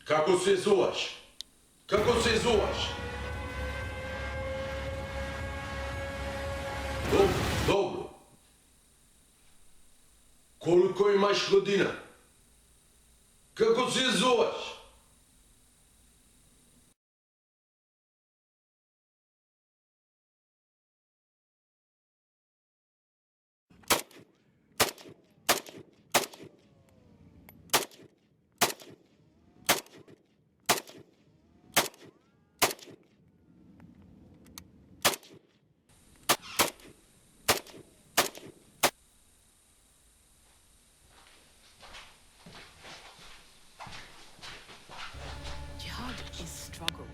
Kako se zoveš? Kako se zoveš? Dobro, dobro. Koliko imaš godina? Kako se zoveš? Jihad is struggle.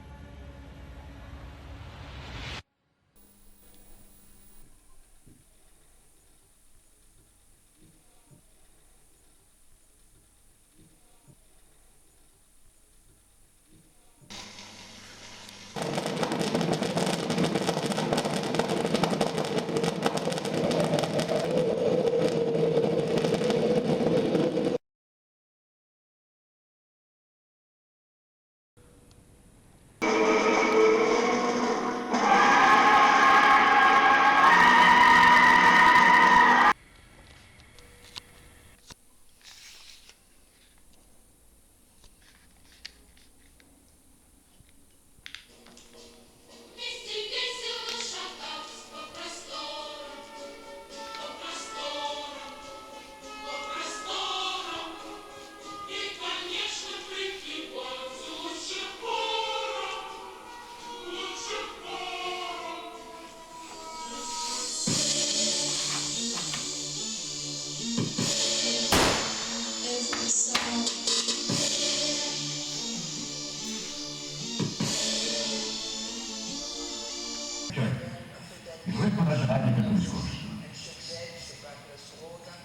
Il re potrebbe dargli questo discorso.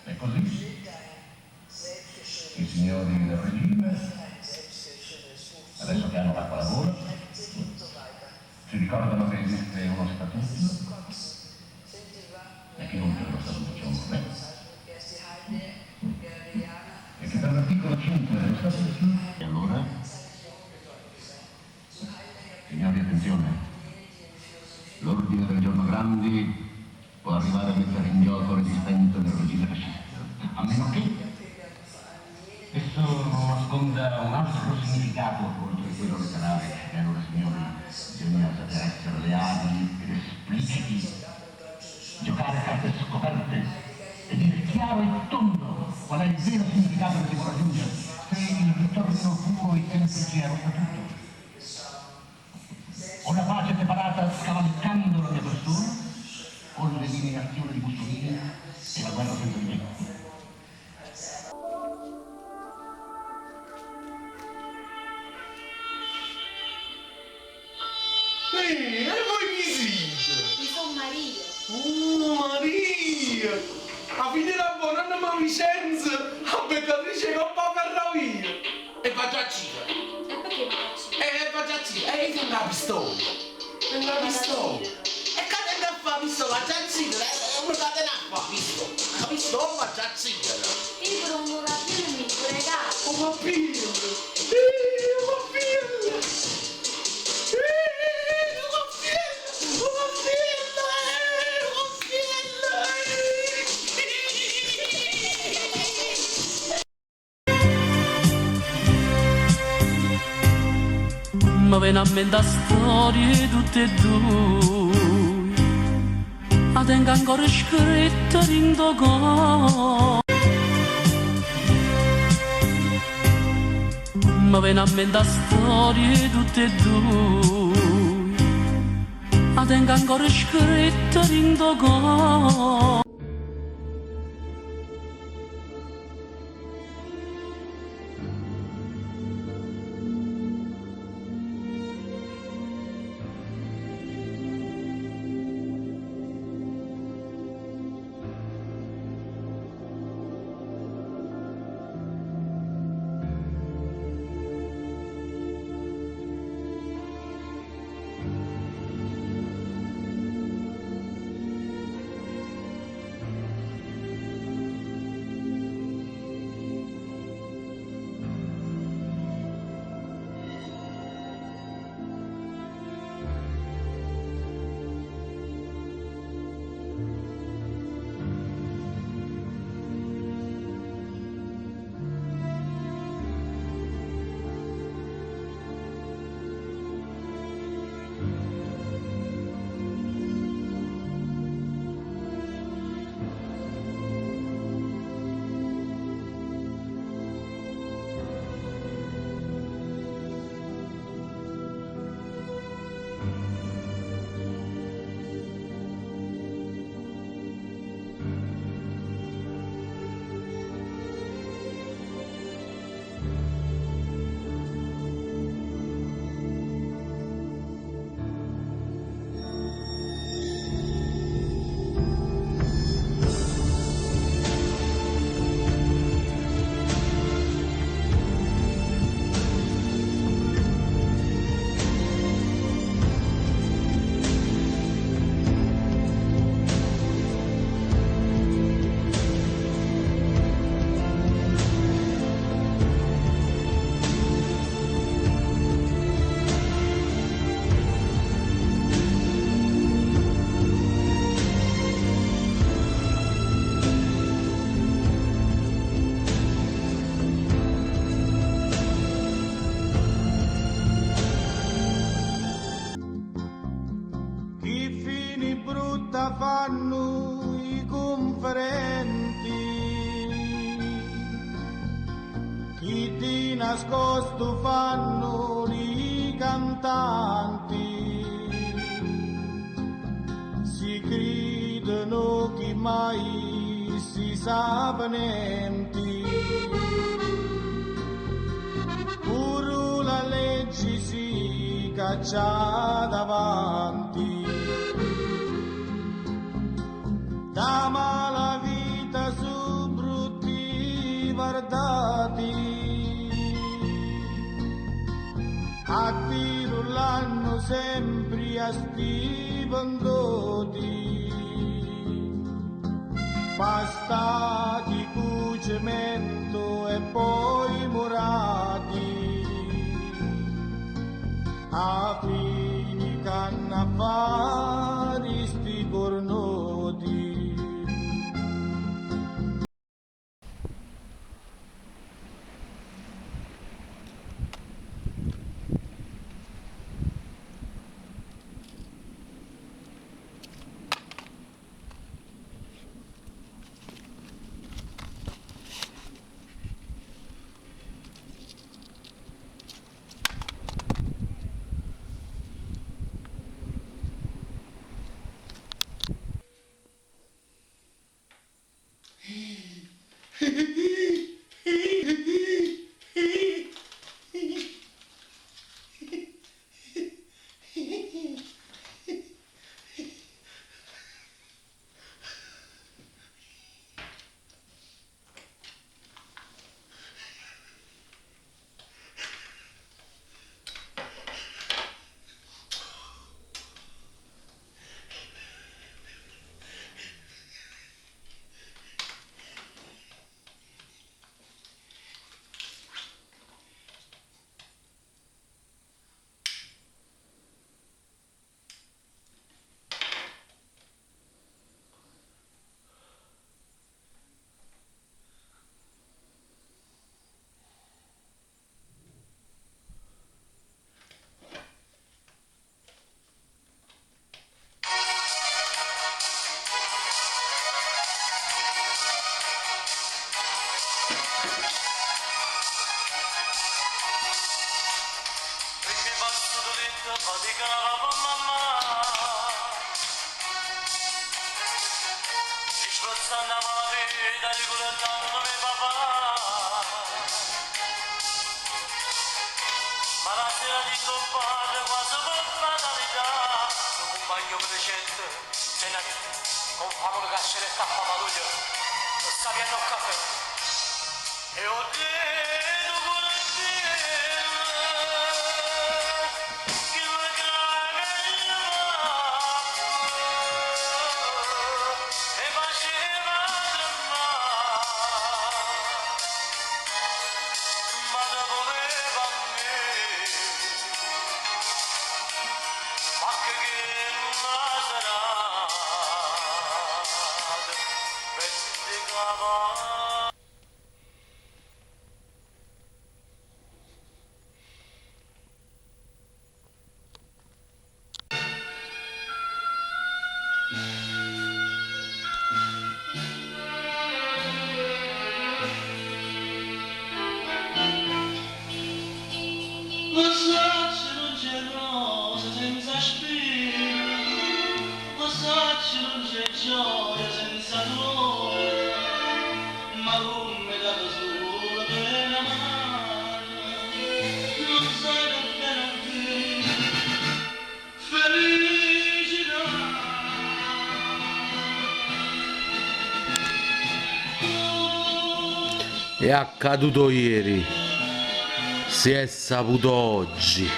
E così i signori del regime, adesso che hanno l'acqua alla gola, si ricordano che esiste uno statuto e che oltre allo statuto c'è un re e che per l'articolo 5 dello statuto. E allora, signori, attenzione. L'ordine del giorno Grandi può arrivare a mettere in gioco l'esistenza del regime fascista, a meno che esso non nasconda un altro significato oltre quello letterale. E allora, signori, bisogna saper essere leali ed espliciti, giocare a carte scoperte e dire chiaro e tondo qual è il vero significato che si vuole raggiungere, se il ritorno puro e semplice allo statuto, o la pace separata scavalcando la mia persona, o l'eliminazione di Mussolini e la guerra senza limiti. Ehi, e voi chi siete? Io sono Maria. Maria! A finire a Bonanno Vicenza, a peccatrice con papà via. E faccio a cifra. E perché mi faccio? Faccio a cifra. E io una pistola. È una pistola. E cadendo a fare pistola, faccio a cifra. E uno cadendo a fare pistola. La pistola faccio a cifra. Io per un burattino mi regalo. Oh, ma figlio! Ma figlio! Ma ve ne ammenta storie tutte e due, la tengo ancora scritta in dogo. Ma ve ne ammenta storie tutte e due, la tengo ancora scritta in dogo. fanno i conferenti, chi di nascosto fanno i cantanti, si credono che mai si sa niente. Pure la legge si caccia davanti, da mala vita su brutti guardati, a tiro l'hanno sempre a sti venduti, pastati cucimento e poi murati, a fini canna fare sti cornoti. faticava mamma, ci sforzando la vita di curando mio papà, ma la sera di compadre quasi per fatalità, un compagno precedente, se ne con fame di cascere e tappa paluglio, non sappiano il caffè, e ho detto gioia senza dolore, ma come da solo per amare, non sai davvero felicità. È accaduto ieri, si è saputo oggi.